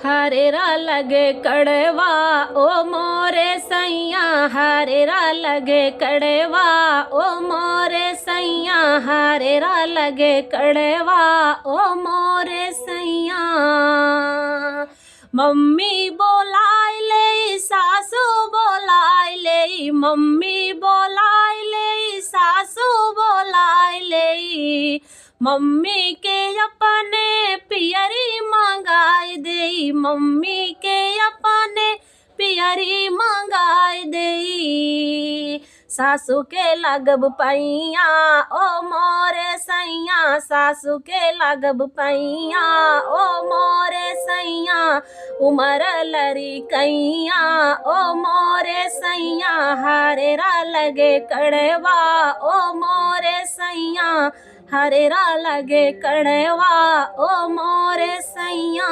हरे रा लगे कड़वा ओ मोरे सैया, हरे रा लगे कड़वा ओ मोरे सैया, हरे रा लगे कड़वा ओ मोरे सैया। मम्मी बोलाय ले सासू बोलाय ले, मम्मी बोलाय ले सासू बोलाय ले, मम्मी के अपने पियरी मंगाई दे, मम्मी के अपने पियरी मंगाई दे। सासू के लगब पैया ओ मोरे सैया, सासू के लगब पैया ओ मोरे सैया, उमर लरी कैया ओ मोरे सैया, हरे रा लगे कड़वा ओ मोरे सैया, हरे रा लगे कड़वा ओ मोरे सैया।